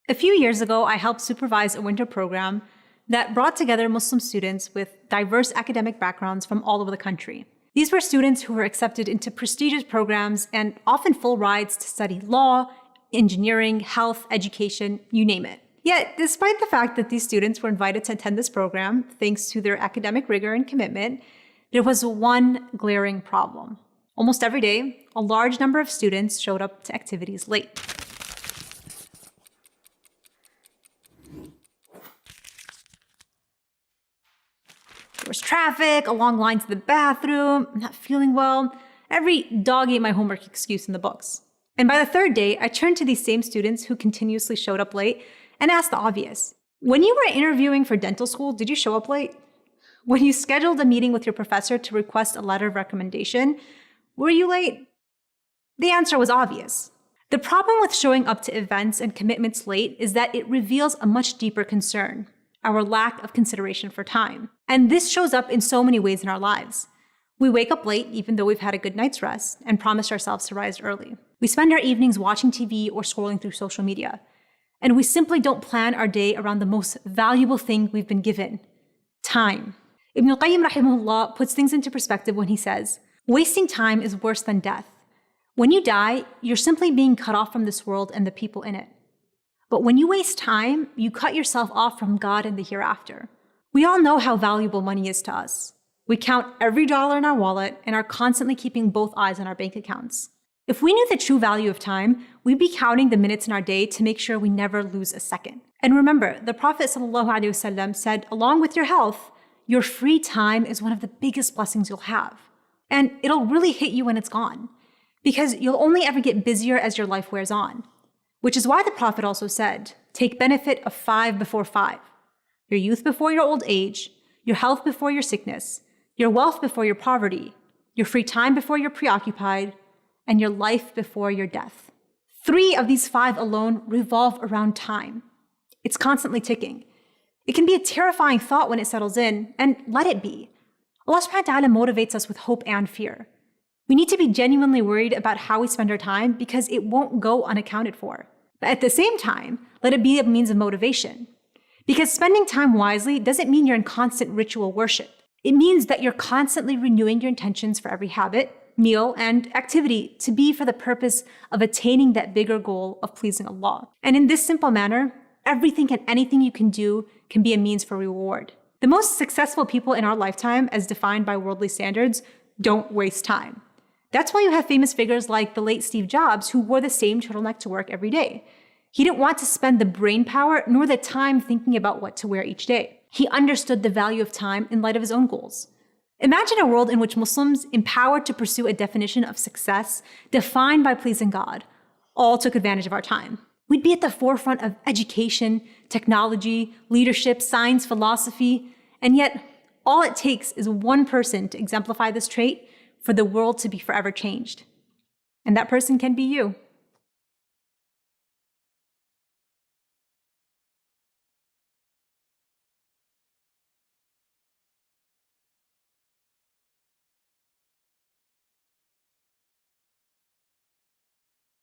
A few years ago, I helped supervise a winter program that brought together Muslim students with diverse academic backgrounds from all over the country. These were students who were accepted into prestigious programs and often full rides to study law, engineering, health, education, you name it. Yet, despite the fact that these students were invited to attend this program, thanks to their academic rigor and commitment, there was one glaring problem. Almost every day, a large number of students showed up to activities late. There was traffic, a long line to the bathroom, I'm not feeling well, every dog ate my homework excuse in the books. And by the third day, I turned to these same students who continuously showed up late and asked the obvious. When you were interviewing for dental school, did you show up late? When you scheduled a meeting with your professor to request a letter of recommendation, were you late? The answer was obvious. The problem with showing up to events and commitments late is that it reveals a much deeper concern, our lack of consideration for time. And this shows up in so many ways in our lives. We wake up late even though we've had a good night's rest and promised ourselves to rise early. We spend our evenings watching TV or scrolling through social media. And we simply don't plan our day around the most valuable thing we've been given, time. Ibn al-Qayyim rahimahullah puts things into perspective when he says, wasting time is worse than death. When you die, you're simply being cut off from this world and the people in it. But when you waste time, you cut yourself off from God and the hereafter. We all know how valuable money is to us. We count every dollar in our wallet and are constantly keeping both eyes on our bank accounts. If we knew the true value of time, we'd be counting the minutes in our day to make sure we never lose a second. And remember, the Prophet ﷺ said, along with your health, your free time is one of the biggest blessings you'll have. And it'll really hit you when it's gone, because you'll only ever get busier as your life wears on. Which is why the Prophet also said, take benefit of 5 before 5. Your youth before your old age, your health before your sickness, your wealth before your poverty, your free time before you're preoccupied, and your life before your death. 3 of these 5 alone revolve around time. It's constantly ticking. It can be a terrifying thought when it settles in, and let it be. Allah subhanahu wa ta'ala motivates us with hope and fear. We need to be genuinely worried about how we spend our time because it won't go unaccounted for. But at the same time, let it be a means of motivation. Because spending time wisely doesn't mean you're in constant ritual worship. It means that you're constantly renewing your intentions for every habit, meal, and activity to be for the purpose of attaining that bigger goal of pleasing Allah. And in this simple manner, everything and anything you can do can be a means for reward. The most successful people in our lifetime, as defined by worldly standards, don't waste time. That's why you have famous figures like the late Steve Jobs, who wore the same turtleneck to work every day. He didn't want to spend the brain power nor the time thinking about what to wear each day. He understood the value of time in light of his own goals. Imagine a world in which Muslims, empowered to pursue a definition of success defined by pleasing God, all took advantage of our time. We'd be at the forefront of education, technology, leadership, science, philosophy, and yet all it takes is one person to exemplify this trait for the world to be forever changed. And that person can be you.